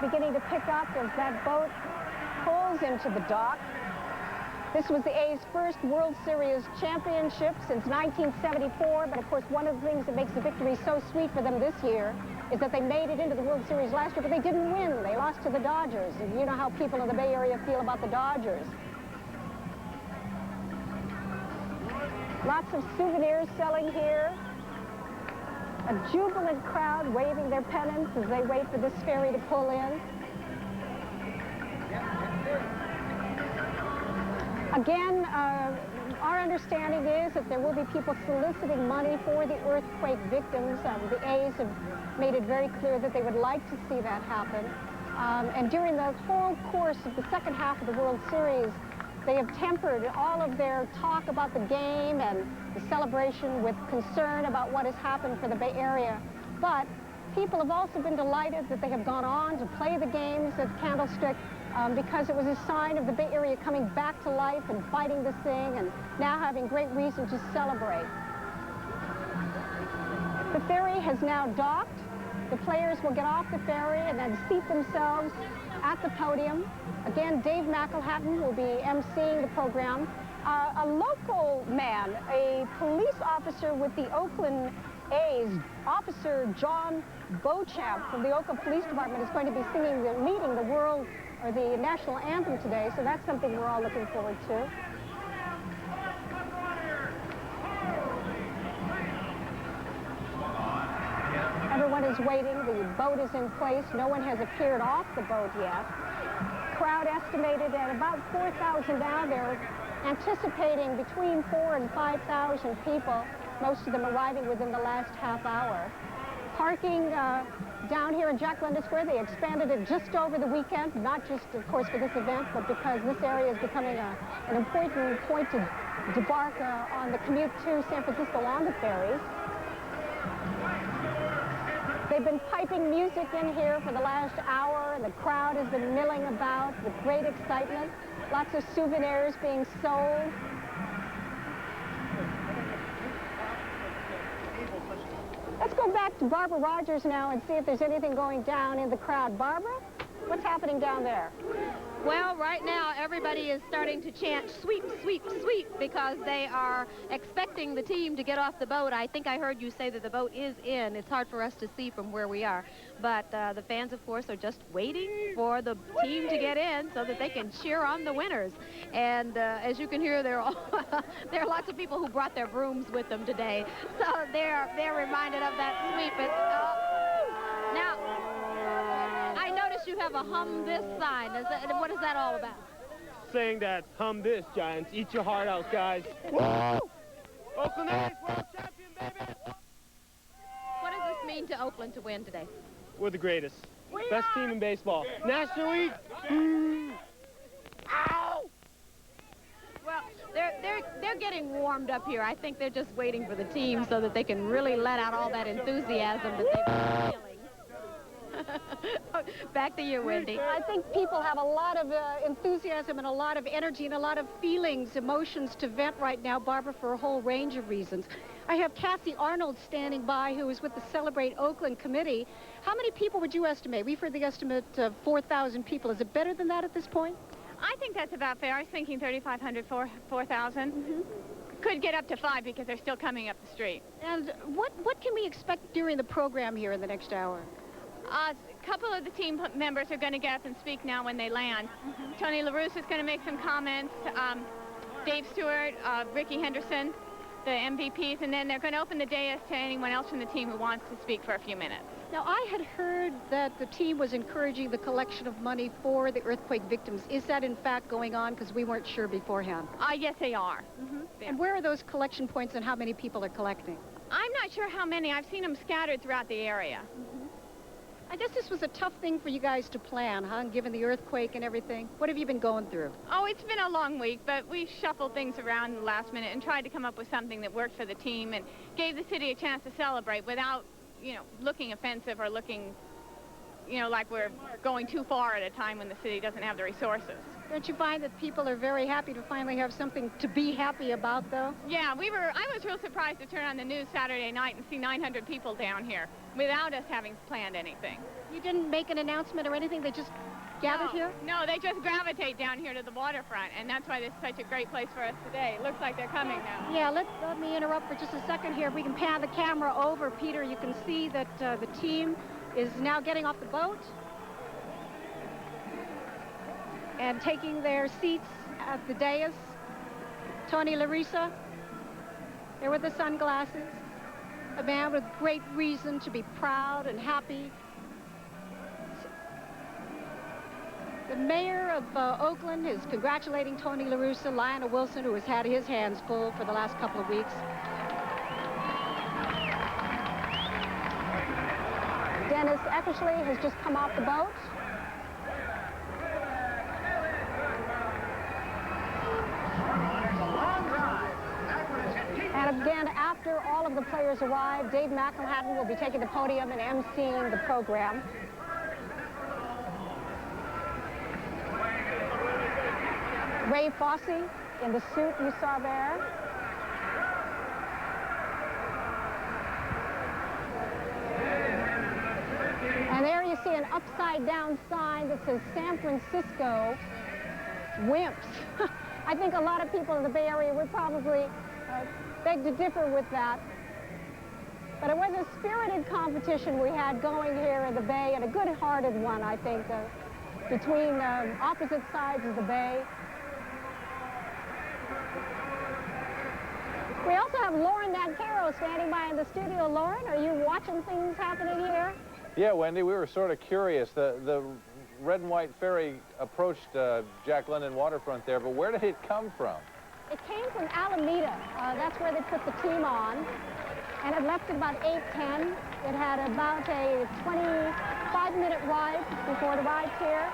beginning to pick up as that boat pulls into the dock. This was the A's first World Series championship since 1974, but of course one of the things that makes the victory so sweet for them this year is that they made it into the World Series last year, but they didn't win. They lost to the Dodgers, and you know how people in the Bay Area feel about the Dodgers. Lots of souvenirs selling here. A jubilant crowd waving their pennants as they wait for this ferry to pull in. Again, our understanding is that there will be people soliciting money for the earthquake victims. The A's have made it very clear that they would like to see that happen. And during the whole course of the second half of the World Series, they have tempered all of their talk about the game and the celebration with concern about what has happened for the Bay Area. But people have also been delighted that they have gone on to play the games at Candlestick because it was a sign of the Bay Area coming back to life and fighting this thing and now having great reason to celebrate. The ferry has now docked. The players will get off the ferry and then seat themselves at the podium. Again, Dave McElhatton will be emceeing the program. A local man, a police officer with the Oakland A's, Officer John Beauchamp from the Oakland Police Department, is going to be leading the world or the national anthem today, so that's something we're all looking forward to. Everyone is waiting. The boat is in place. No one has appeared off the boat yet. Crowd estimated at about 4,000 now. They're anticipating between 4,000 and 5,000 people, most of them arriving within the last half hour. Parking down here in Jack London Square, they expanded it just over the weekend, not just, of course, for this event, but because this area is becoming an important point to debark on the commute to San Francisco on the ferries. They've been piping music in here for the last hour, and the crowd has been milling about with great excitement. Lots of souvenirs being sold. Let's go back to Barbara Rogers now and see if there's anything going down in the crowd. Barbara, what's happening down there? Well, right now, everybody is starting to chant sweep, sweep, sweep because they are expecting the team to get off the boat. I think I heard you say that the boat is in. It's hard for us to see from where we are. But the fans, of course, are just waiting for the team to get in so that they can cheer on the winners. And as you can hear, there are lots of people who brought their brooms with them today. So they're reminded of that sweep. Now, I noticed you have a hum this sign. What is that all about? Saying that hum this, Giants. Eat your heart out, guys. Woo! Oakland A's world champion, baby! What does this mean to Oakland to win today? We're the greatest. Best team in baseball. National League. Ow! Well, they're getting warmed up here. I think they're just waiting for the team so that they can really let out all that enthusiasm that they've been feeling. Back to you, Wendy. I think people have a lot of enthusiasm and a lot of energy and a lot of feelings, emotions to vent right now, Barbara, for a whole range of reasons. I have Cassie Arnold standing by, who is with the Celebrate Oakland Committee. How many people would you estimate? We've heard the estimate of 4,000 people. Is it better than that at this point? I think that's about fair. I was thinking 3,500, 4,000. Mm-hmm. Could get up to 5 because they're still coming up the street. And what can we expect during the program here in the next hour? A couple of the team members are going to get up and speak now when they land. Mm-hmm. Tony LaRussa is going to make some comments. Dave Stewart, Ricky Henderson, the MVPs, and then they're going to open the dais to anyone else from the team who wants to speak for a few minutes. Now, I had heard that the team was encouraging the collection of money for the earthquake victims. Is that, in fact, going on? Because we weren't sure beforehand. Yes, they are. Mm-hmm. And where are those collection points and how many people are collecting? I'm not sure how many. I've seen them scattered throughout the area. Mm-hmm. I guess this was a tough thing for you guys to plan, huh, given the earthquake and everything. What have you been going through? Oh, it's been a long week, but we shuffled things around in the last minute and tried to come up with something that worked for the team and gave the city a chance to celebrate without, looking offensive or looking, like we're going too far at a time when the city doesn't have the resources. Don't you find that people are very happy to finally have something to be happy about, though? Yeah, I was real surprised to turn on the news Saturday night and see 900 people down here without us having planned anything. You didn't make an announcement or anything? They just gathered here? No, they just gravitate down here to the waterfront, and that's why this is such a great place for us today. It looks like they're coming now. Yeah, let me interrupt for just a second here. If we can pan the camera over, Peter, you can see that the team is now getting off the boat and taking their seats at the dais. Tony LaRussa, there with the sunglasses, a man with great reason to be proud and happy. The mayor of Oakland is congratulating Tony LaRussa, Lionel Wilson, who has had his hands full for the last couple of weeks. Dennis Eckersley has just come off the boat. And again, after all of the players arrive, Dave McElhatton will be taking the podium and emceeing the program. Ray Fosse in the suit you saw there. And there you see an upside-down sign that says San Francisco Wimps. I think a lot of people in the Bay Area would probably beg to differ with that. But it was a spirited competition we had going here in the Bay, and a good-hearted one, I think, between opposite sides of the Bay. We also have Lauren Nancaro standing by in the studio. Lauren, are you watching things happening here? Yeah, Wendy, we were sort of curious. The red and white ferry approached Jack London waterfront there, but where did it come from? It came from Alameda. That's where they put the team on. And it left at about 8:10. It had about a 25-minute ride before it arrived here.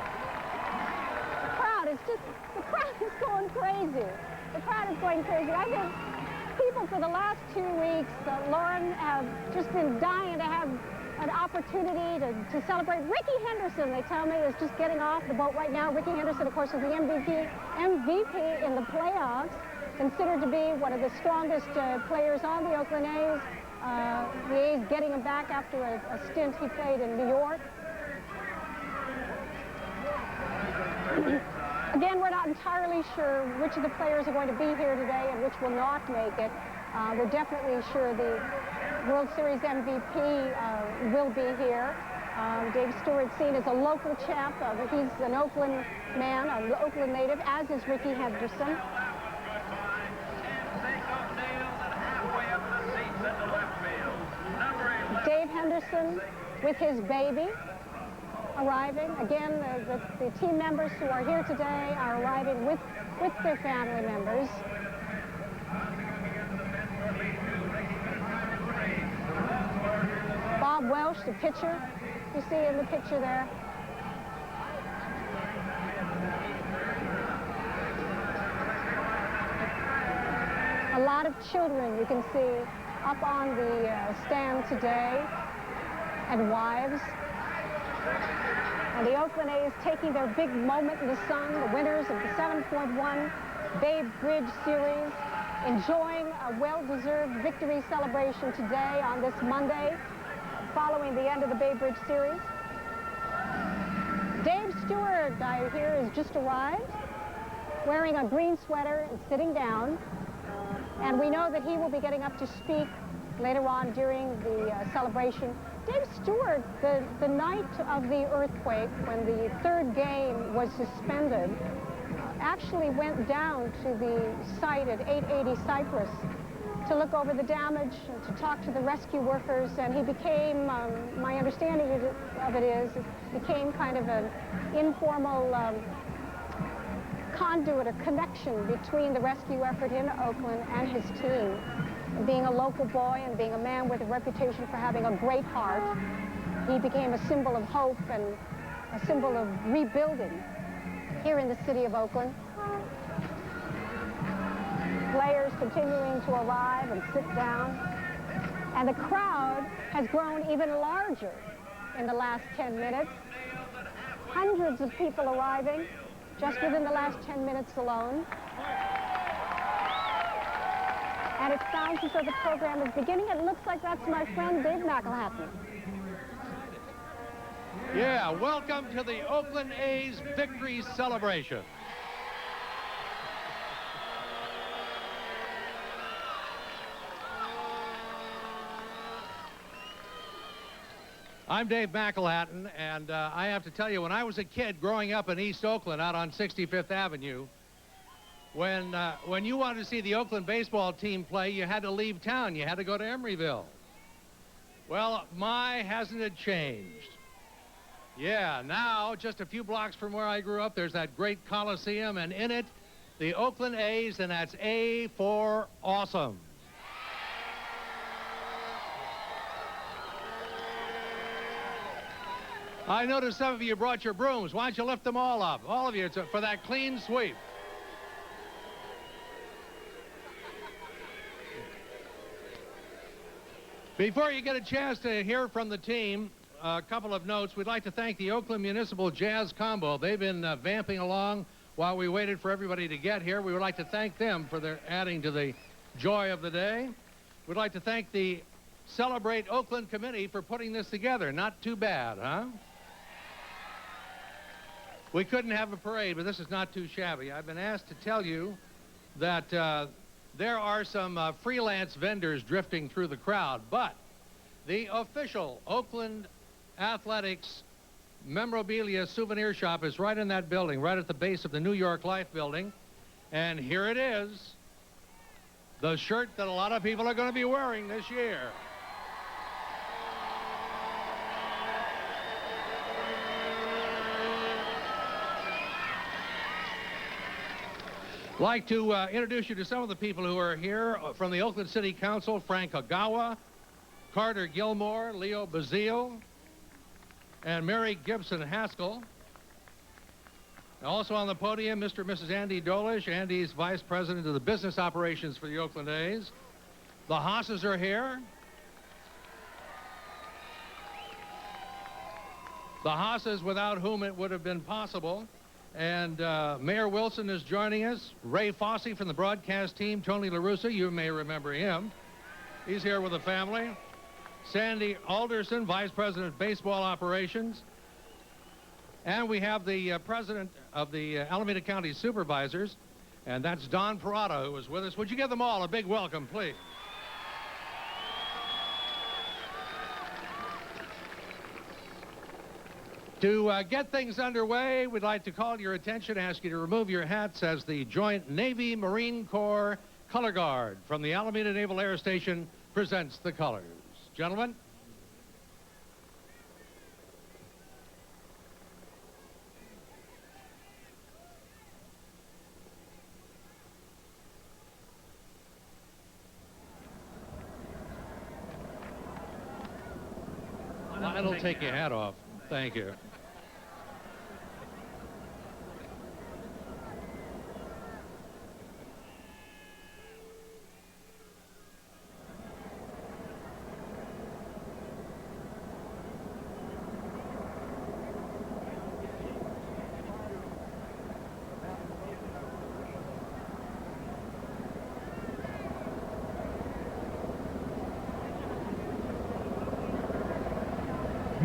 The crowd is going crazy. The crowd is going crazy. I think people for the last 2 weeks, Lauren, have just been dying to have an opportunity to celebrate. Ricky Henderson, they tell me, is just getting off the boat right now. Ricky Henderson, of course, is the MVP in the playoffs, considered to be one of the strongest players on the Oakland A's. The A's getting him back after a stint he played in New York. Again, we're not entirely sure which of the players are going to be here today and which will not make it. We're definitely sure the World Series MVP will be here. Dave Stewart, seen as a local champ. He's an Oakland man, an Oakland native, as is Ricky Henderson. Dave Henderson with his baby arriving. Again, the team members who are here today are arriving with their family members. Bob Welsh, the pitcher, you see in the picture there. A lot of children you can see up on the stand today, and wives. And the Oakland A's taking their big moment in the sun, the winners of the 7.1 Bay Bridge Series, enjoying a well-deserved victory celebration today on this Monday, following the end of the Bay Bridge Series. Dave Stewart, I hear, has just arrived, wearing a green sweater and sitting down. And we know that he will be getting up to speak later on during the celebration. Dave Stewart, the night of the earthquake, when the third game was suspended, actually went down to the site at 880 Cypress to look over the damage and to talk to the rescue workers. And he became, my understanding of it is, became kind of an informal conduit or connection between the rescue effort in Oakland and his team. Being a local boy and being a man with a reputation for having a great heart, he became a symbol of hope and a symbol of rebuilding here in the city of Oakland. Players continuing to arrive and sit down. And the crowd has grown even larger in the last 10 minutes. Hundreds of people arriving just within the last 10 minutes alone. And it sounds as though the program is beginning. It looks like that's my friend Dave McElhatton. Yeah, welcome to the Oakland A's victory celebration. I'm Dave McElhatton, and I have to tell you, when I was a kid growing up in East Oakland out on 65th Avenue, when you wanted to see the Oakland baseball team play, you had to leave town. You had to go to Emeryville. Well, hasn't it changed? Yeah, now, just a few blocks from where I grew up, there's that great Coliseum, and in it, the Oakland A's, and that's A for awesome. I noticed some of you brought your brooms. Why don't you lift them all up? All of you, for that clean sweep. Before you get a chance to hear from the team, a couple of notes. We'd like to thank the Oakland Municipal Jazz Combo. They've been vamping along while we waited for everybody to get here. We would like to thank them for their adding to the joy of the day. We'd like to thank the Celebrate Oakland Committee for putting this together. Not too bad, huh? We couldn't have a parade, but this is not too shabby. I've been asked to tell you that there are some freelance vendors drifting through the crowd, but the official Oakland Athletics memorabilia souvenir shop is right in that building, right at the base of the New York Life building. And here it is, the shirt that a lot of people are going to be wearing this year. I'd like to introduce you to some of the people who are here from the Oakland City Council: Frank Ogawa, Carter Gilmore, Leo Bazile, and Mary Gibson Haskell. Also on the podium, Mr. and Mrs. Andy Dolish. Andy's Vice President of the Business Operations for the Oakland A's. The Hosses are here. The Hosses, without whom it would have been possible. And Mayor Wilson is joining us. Ray Fossey from the broadcast team. Tony LaRussa, you may remember him. He's here with the family. Sandy Alderson, Vice President of Baseball Operations. And we have the President of the Alameda County Supervisors, and that's Don Parada, who is with us. Would you give them all a big welcome, please? To get things underway, we'd like to call your attention, ask you to remove your hats as the Joint Navy-Marine Corps Color Guard from the Alameda Naval Air Station presents the colors. Gentlemen. It'll take your hat off. Thank you.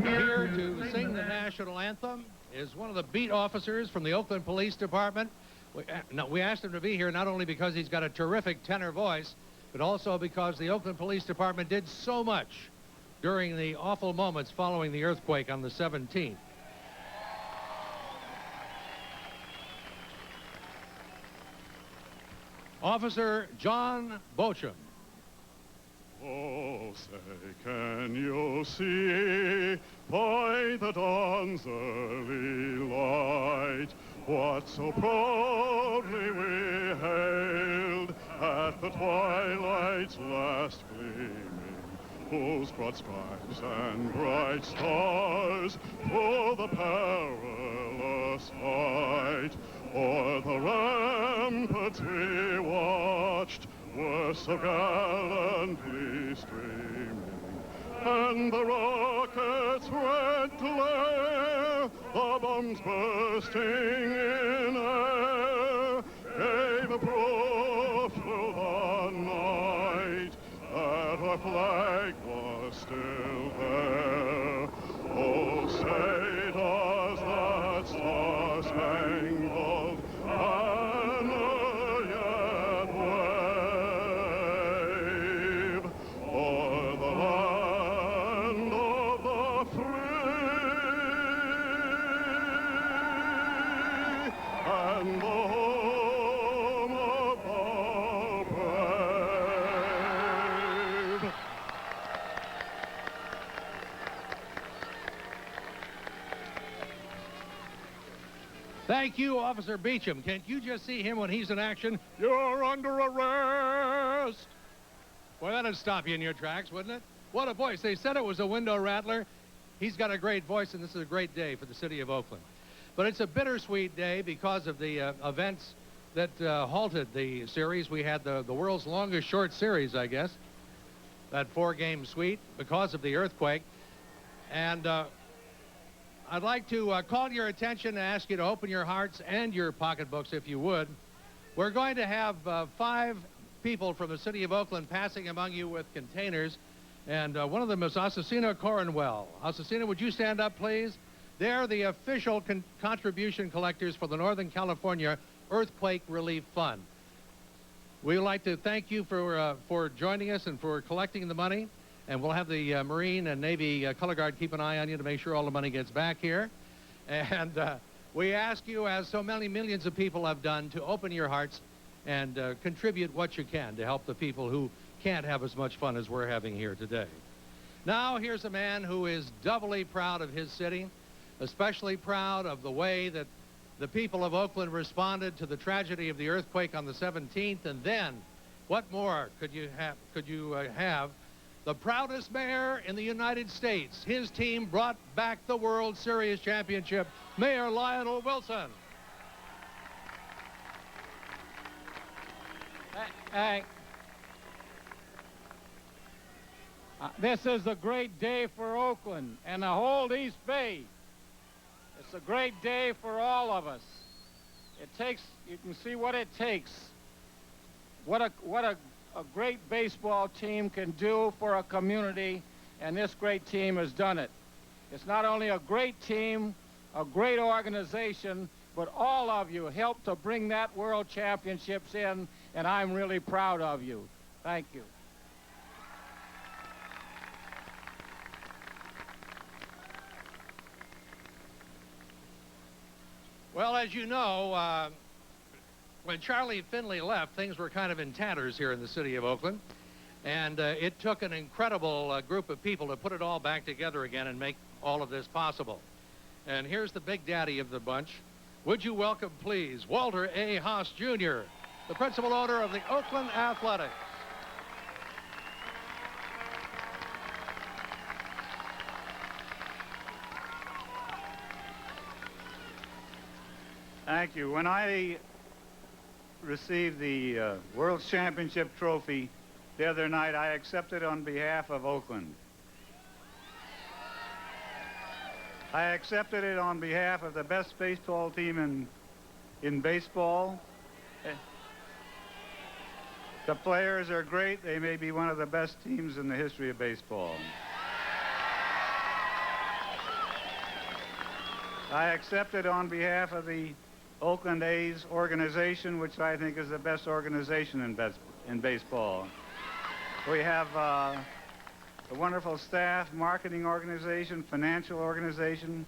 Here to sing the national anthem is one of the beat officers from the Oakland Police Department. We asked him to be here not only because he's got a terrific tenor voice, but also because the Oakland Police Department did so much during the awful moments following the earthquake on the 17th. Officer John Beauchamp. Oh, say, can you see by the dawn's early light what so proudly we hailed at the twilight's last gleaming, whose broad stripes and bright stars through the perilous fight o'er the ramparts we watched were so gallantly streaming, and the rockets' red glare, the bombs bursting in air, gave a proof through the night that our flag was still there. Oh, say thank you, Officer Beecham. Can't you just see him when he's in action? You're under arrest. Boy, that'd stop you in your tracks, wouldn't it? What a voice. They said it was a window rattler. He's got a great voice, and this is a great day for the city of Oakland. But it's a bittersweet day because of the events that halted the series. We had the world's longest short series, I guess, that 4-game sweep because of the earthquake. And I'd like to call your attention and ask you to open your hearts and your pocketbooks, if you would. We're going to have 5 people from the city of Oakland passing among you with containers. And one of them is Asesina Coronwell. Asesina, would you stand up, please? They're the official contribution collectors for the Northern California Earthquake Relief Fund. We'd like to thank you for joining us and for collecting the money. And we'll have the Marine and Navy color guard keep an eye on you to make sure all the money gets back here. And we ask you, as so many millions of people have done, to open your hearts and contribute what you can to help the people who can't have as much fun as we're having here today. Now, here's a man who is doubly proud of his city, especially proud of the way that the people of Oakland responded to the tragedy of the earthquake on the 17th. And then, what more could you have? The proudest mayor in the United States. His team brought back the World Series championship, Mayor Lionel Wilson. This is a great day for Oakland and the whole East Bay. It's a great day for all of us. You can see what it takes. What a great baseball team can do for a community, and this great team has done it. It's not only a great team, a great organization, but all of you helped to bring that World Championships in, and I'm really proud of you. Thank you. Well, as you know, when Charlie Finley left, things were kind of in tatters here in the city of Oakland. And it took an incredible group of people to put it all back together again and make all of this possible. And here's the big daddy of the bunch. Would you welcome, please, Walter A. Haas, Jr., the principal owner of the Oakland Athletics. Thank you. When I received the World Championship trophy the other night, I accepted on behalf of Oakland. I accepted it on behalf of the best baseball team in baseball. The players are great. They may be one of the best teams in the history of baseball. I accepted on behalf of the Oakland A's organization, which I think is the best organization in baseball. We have a wonderful staff, marketing organization, financial organization,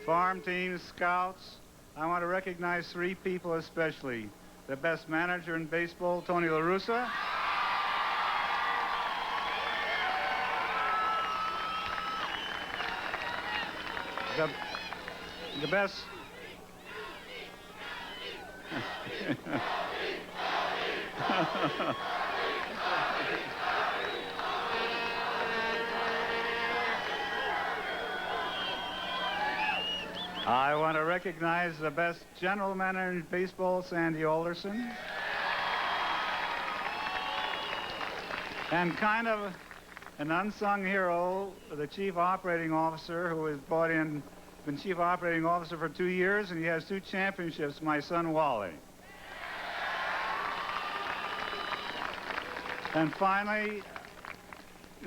farm teams, scouts. I want to recognize 3 people especially. The best manager in baseball, Tony LaRussa. The best... I want to recognize the best general manager in baseball, Sandy Alderson. And kind of an unsung hero, the chief operating officer, who has been chief operating officer for 2 years, and he has 2 championships, my son Wally. And finally,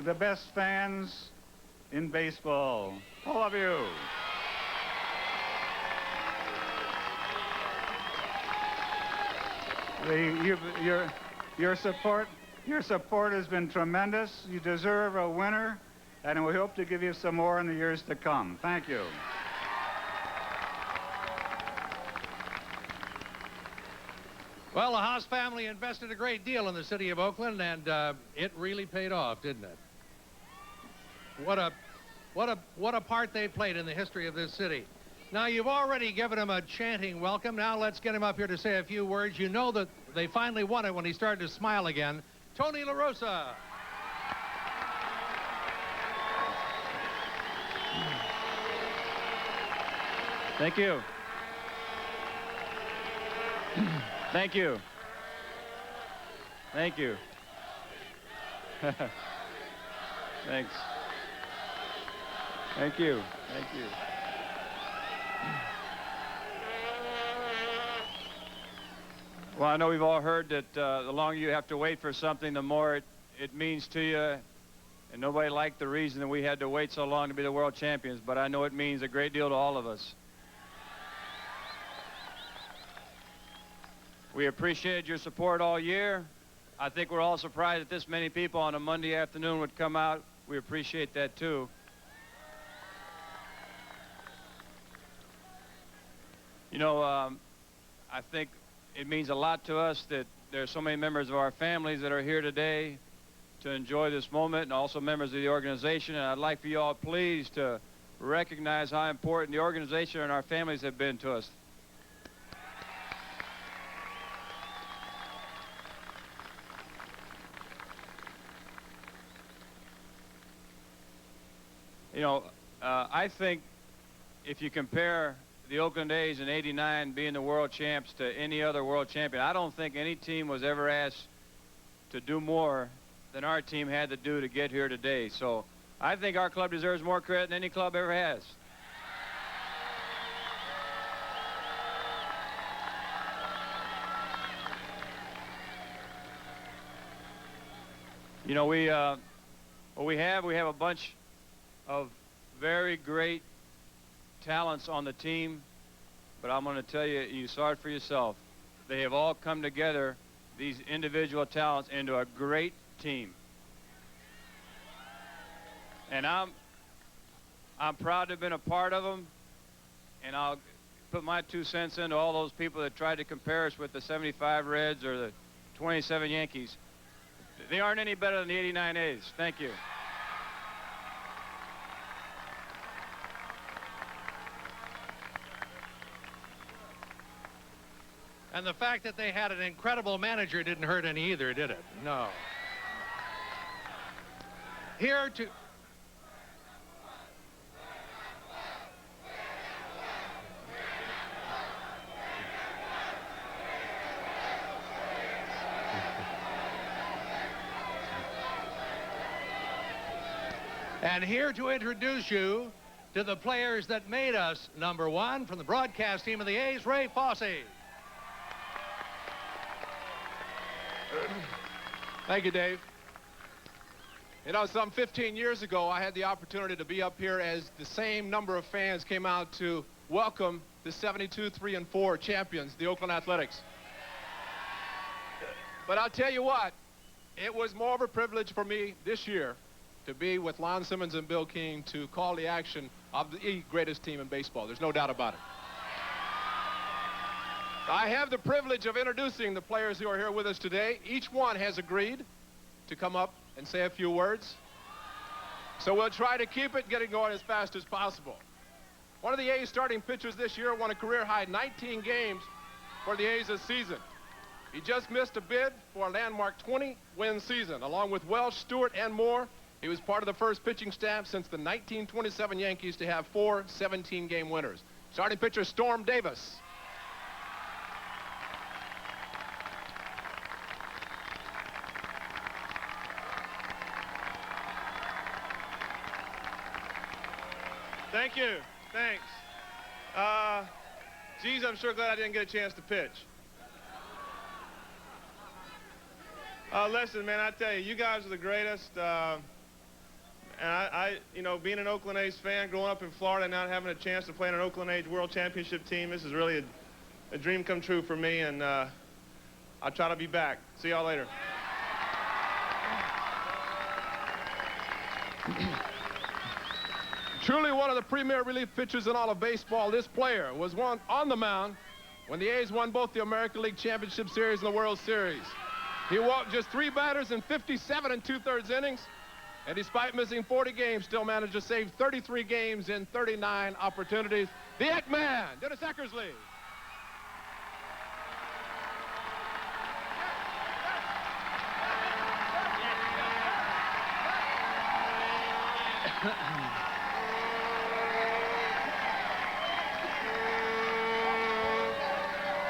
the best fans in baseball, all of you. Your support has been tremendous. You deserve a winner, and we hope to give you some more in the years to come. Thank you. Well, the Haas family invested a great deal in the city of Oakland, and it really paid off, didn't it? What a part they played in the history of this city. Now, you've already given him a chanting welcome. Now let's get him up here to say a few words. You know that they finally won it when he started to smile again. Tony LaRussa. Thank you. Thank you. Thank you. Thanks. Thank you. Thank you. Well, I know we've all heard that the longer you have to wait for something, the more it means to you. And nobody liked the reason that we had to wait so long to be the world champions, but I know it means a great deal to all of us. We appreciated your support all year. I think we're all surprised that this many people on a Monday afternoon would come out. We appreciate that too. You know, I think it means a lot to us that there are so many members of our families that are here today to enjoy this moment, and also members of the organization. And I'd like for you all, please, to recognize how important the organization and our families have been to us. You know, I think if you compare the Oakland A's in '89 being the world champs to any other world champion, I don't think any team was ever asked to do more than our team had to do to get here today. So I think our club deserves more credit than any club ever has. You know, we have a bunch of very great talents on the team, but I'm going to tell you, you saw it for yourself. They have all come together, these individual talents, into a great team. And I'm proud to have been a part of them, and I'll put my 2 cents into all those people that tried to compare us with the 75 Reds or the 27 Yankees. They aren't any better than the 89 A's. Thank you. And the fact that they had an incredible manager didn't hurt any either, did it? No. Here to... And here to introduce you to the players that made us #1 from the broadcast team of the A's, Ray Fosse. Thank you, Dave. You know, some 15 years ago, I had the opportunity to be up here as the same number of fans came out to welcome the 72 3-4 champions, the Oakland Athletics. But I'll tell you what, it was more of a privilege for me this year to be with Lon Simmons and Bill King to call the action of the greatest team in baseball. There's no doubt about it. I have the privilege of introducing the players who are here with us today. Each one has agreed to come up and say a few words. So we'll try to keep it getting going as fast as possible. One of the A's starting pitchers this year won a career-high 19 games for the A's this season. He just missed a bid for a landmark 20-win season. Along with Welsh, Stewart, and Moore, he was part of the first pitching staff since the 1927 Yankees to have 4 17-game winners. Starting pitcher Storm Davis. Thank you. Thanks. Geez, I'm sure glad I didn't get a chance to pitch. Listen, man, I tell you, you guys are the greatest. And you know, being an Oakland A's fan, growing up in Florida, not having a chance to play in an Oakland A's World Championship team, this is really a dream come true for me, and I'll try to be back. See y'all later. Truly one of the premier relief pitchers in all of baseball, this player was one on the mound when the A's won both the American League Championship Series and the World Series. He walked just 3 batters in 57 2/3 innings, and despite missing 40 games, still managed to save 33 games in 39 opportunities. the Eggman, Dennis Eckersley.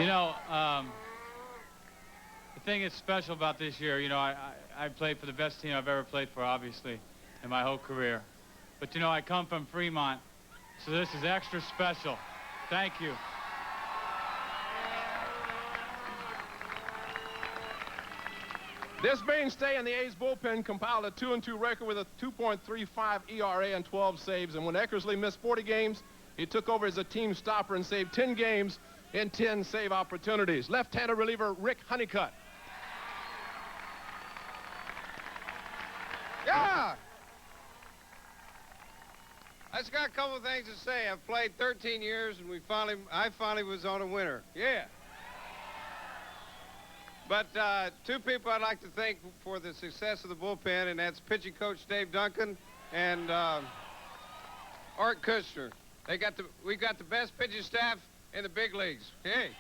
You know, the thing that's special about this year, you know, I played for the best team I've ever played for, obviously, in my whole career. But, you know, I come from Fremont, so this is extra special. Thank you. This mainstay in the A's bullpen compiled a 2-2 record with a 2.35 ERA and 12 saves. And when Eckersley missed 40 games, he took over as a team stopper and saved 10 games in 10 save opportunities. Left-handed reliever Rick Honeycutt. Yeah! I just got a couple of things to say. I've played 13 years, and I finally was on a winner. Yeah. But two people I'd like to thank for the success of the bullpen, and that's pitching coach Dave Duncan and Art Kushner. We got the best pitching staff in the big leagues. Hey.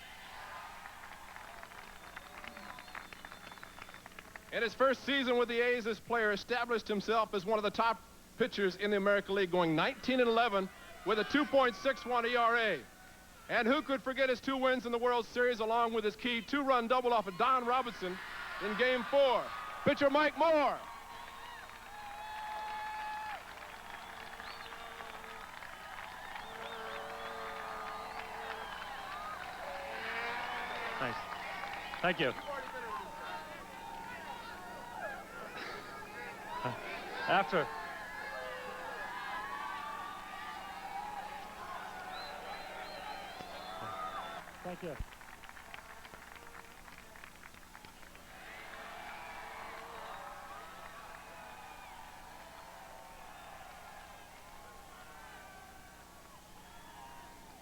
In his first season with the A's, this player established himself as one of the top pitchers in the American League, going 19-11 with a 2.61 ERA. And who could forget his 2 wins in the World Series, along with his key 2-run double off of Don Robinson in Game 4. Pitcher Mike Moore. Thanks. Thank you. After. Thank you.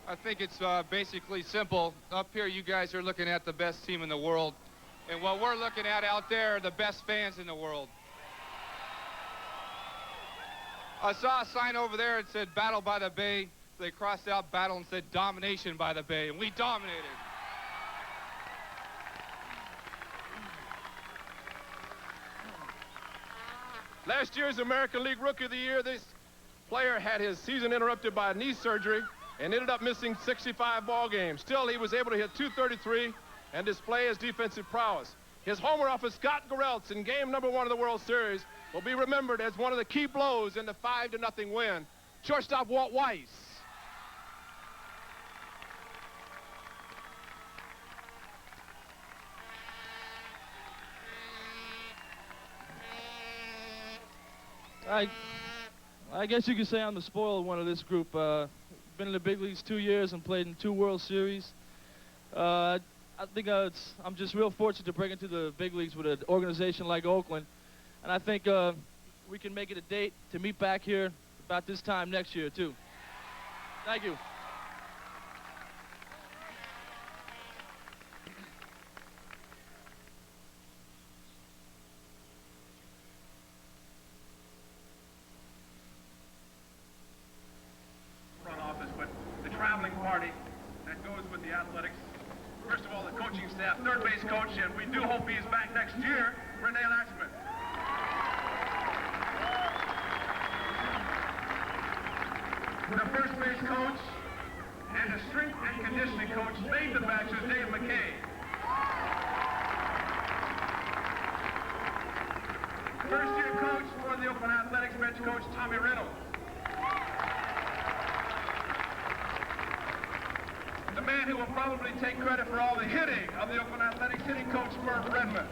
I think it's basically simple. Up here, you guys are looking at the best team in the world. And what we're looking at out there are the best fans in the world. I saw a sign over there that said Battle by the Bay. They crossed out battle and said domination by the Bay, and we dominated. Last year's American League Rookie of the Year, this player had his season interrupted by knee surgery and ended up missing 65 ball games. Still, he was able to hit .233 and display his defensive prowess. His homer off of Scott Garrelts in game number 1 of the World Series will be remembered as one of the key blows in the 5-0 win. Shortstop Walt Weiss. I guess you could say I'm the spoiled one of this group. Been in the big leagues 2 years and played in 2 World Series. I think I'm just real fortunate to break into the big leagues with an organization like Oakland. And I think we can make it a date to meet back here about this time next year, too. Thank you. Front office, but the traveling party that goes with the athletics. First of all, the coaching staff, third base coach, and we do hope he's back next year, Renee Latchman. The first base coach and the strength and conditioning coach made the batches, Dave McKay. First year coach for the Oakland Athletics, bench coach Tommy Reynolds. The man who will probably take credit for all the hitting of the Oakland Athletics, hitting coach Murph Redmond.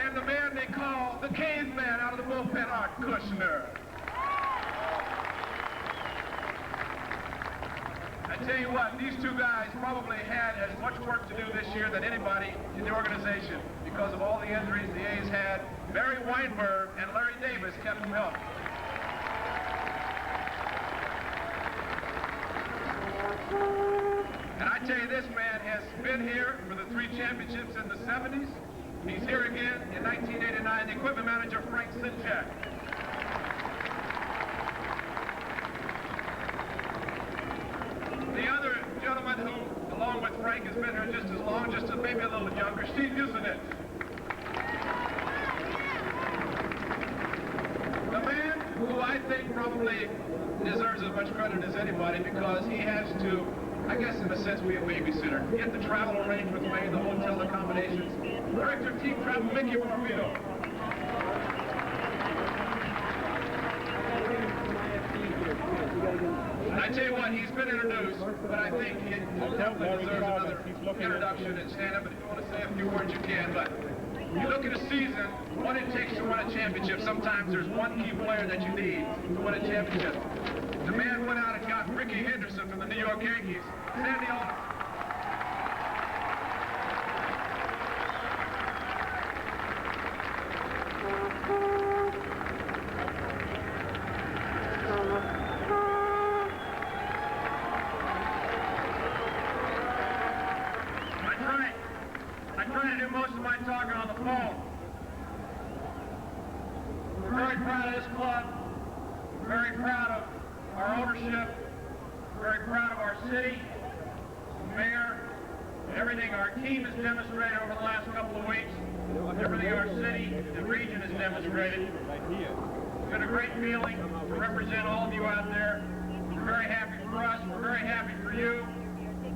And the man they call the caveman out of the bullpen, Art Kushner. I tell you what, these two guys probably had as much work to do this year than anybody in the organization because of all the injuries the A's had. Barry Weinberg and Larry Davis kept them healthy. And I tell you, this man has been here for the 3 championships in the 70s. He's here again in 1989, the equipment manager, Frank Sinjak. think has been here just as long, just as maybe a little younger. Steve Usenet. The man who I think probably deserves as much credit as anybody because he has to, I guess in a sense, be a babysitter. Get the travel arrangements made, the hotel accommodations. Director of Team Travel, Mickey Morbido. I tell you what, he's been introduced, but I think he definitely deserves another introduction and stand up. And if you want to say a few words, you can, but you look at a season, what it takes to win a championship. Sometimes there's one key player that you need to win a championship. The man went out and got Ricky Henderson from the New York Yankees. Sandy Alderson. I try to do most of my talking on the phone. We're very proud of this club. Very proud of our ownership. Very proud of our city, mayor, everything our team has demonstrated over the last couple of weeks. Everything our city and region has demonstrated. It's been a great feeling to represent all of you out there. We're very happy for us. We're very happy for you.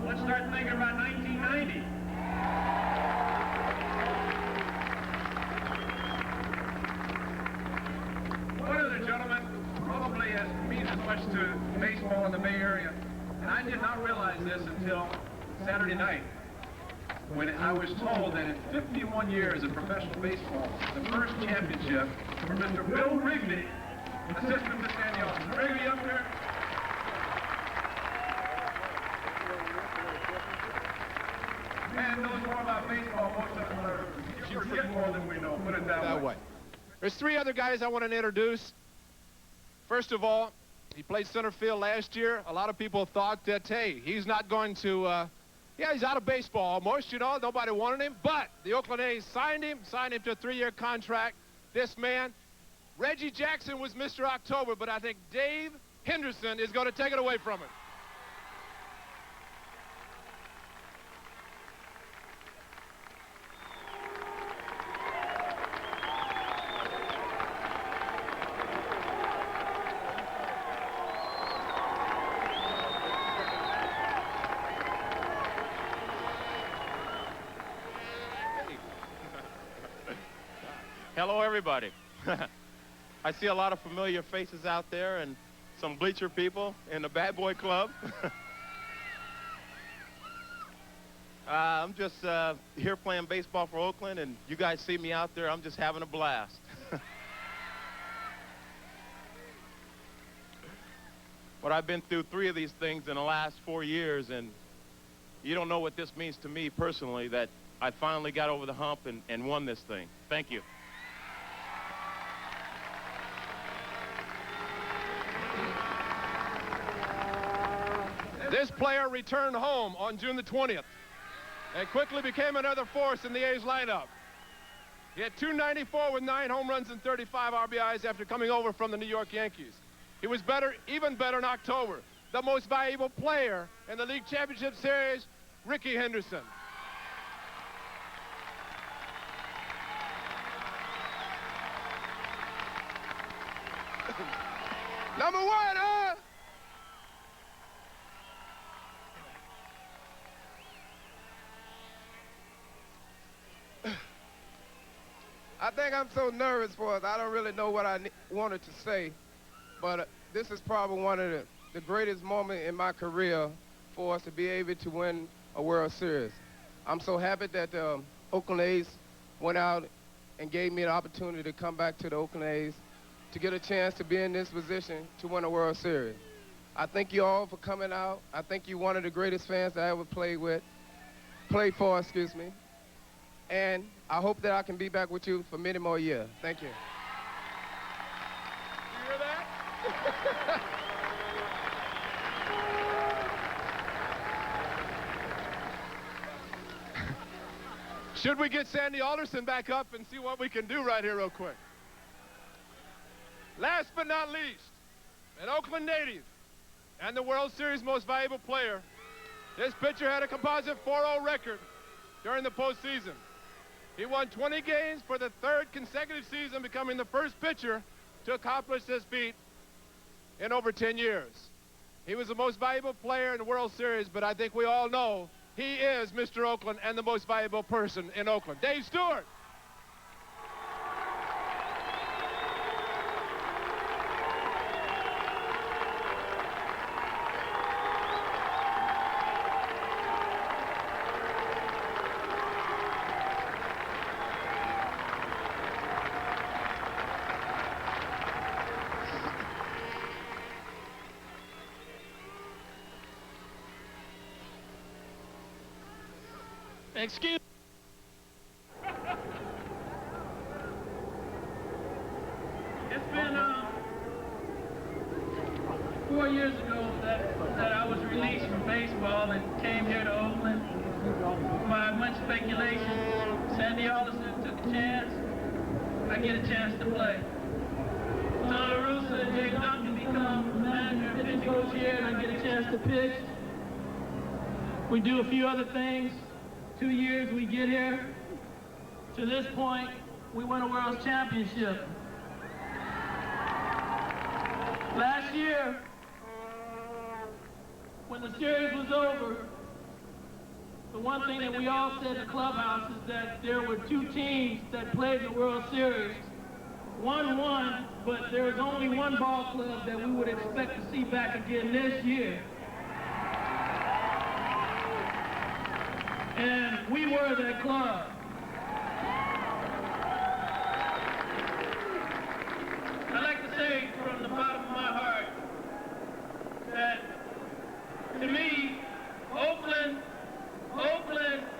Let's start thinking about 1990. One of the gentlemen probably means as much to baseball in the Bay Area, and I did not realize this until Saturday night, when I was told that in 51 years of professional baseball, the first championship for Mr. Bill Wrigley, assistant to Sandy Alderson. Wrigley up there. Man knows more about baseball, most of us are. You forget more than we know, put it that way. There's three other guys I want to introduce. First of all, he played center field last year. A lot of people thought that, hey, he's not going to, yeah, he's out of baseball almost, you know, nobody wanted him. But the Oakland A's signed him to a 3-year contract. This man, Reggie Jackson was Mr. October, but I think Dave Henderson is going to take it away from him. Hello, everybody. I see a lot of familiar faces out there and some bleacher people in the Bad Boy Club. I'm just here playing baseball for Oakland, and you guys see me out there, I'm just having a blast. But I've been through 3 of these things in the last 4 years, and you don't know what this means to me personally, that I finally got over the hump and won this thing. Thank you. This player returned home on June the 20th and quickly became another force in the A's lineup. He had .294 with 9 home runs and 35 RBIs after coming over from the New York Yankees. He was better, even better in October. The most valuable player in the League Championship Series, Ricky Henderson. Number 1, huh? I think I'm so nervous for us. I don't really know what I wanted to say, but this is probably one of the greatest moments in my career for us to be able to win a World Series. I'm so happy that the Oakland A's went out and gave me the opportunity to come back to the Oakland A's to get a chance to be in this position to win a World Series. I thank you all for coming out. I think you're one of the greatest fans that I ever played for, excuse me. And I hope that I can be back with you for many more years. Thank you. You hear that? Should we get Sandy Alderson back up and see what we can do right here real quick? Last but not least, an Oakland native and the World Series most valuable player, This pitcher had a composite 4-0 record during the postseason. He won 20 games for the 3rd consecutive season, becoming the first pitcher to accomplish this feat in over 10 years. He was the most valuable player in the World Series, but I think we all know he is Mr. Oakland and the most valuable person in Oakland. Dave Stewart. Excuse. It's been 4 years ago that I was released from baseball and came here to Oakland. By much speculation, Sandy Alderson took a chance. I get a chance to play. So LaRussa and Dave Duncan become manager and pitching coach here, and I get a chance to pitch. We do a few other things. 2 years we get here. To this point, we won a World Championship. Last year, when the series was over, the one thing that we all said in the clubhouse is that there were 2 teams that played the World Series. One won, but there was only one ball club that we would expect to see back again this year. And we were that club. I'd like to say from the bottom of my heart that, to me, Oakland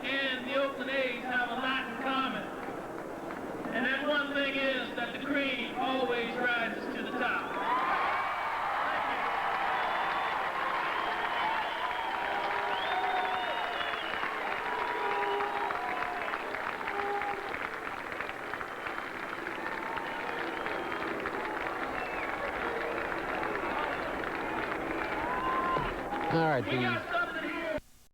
and the Oakland A's have a lot in common. And that one thing is that the cream always rises to the top. All right,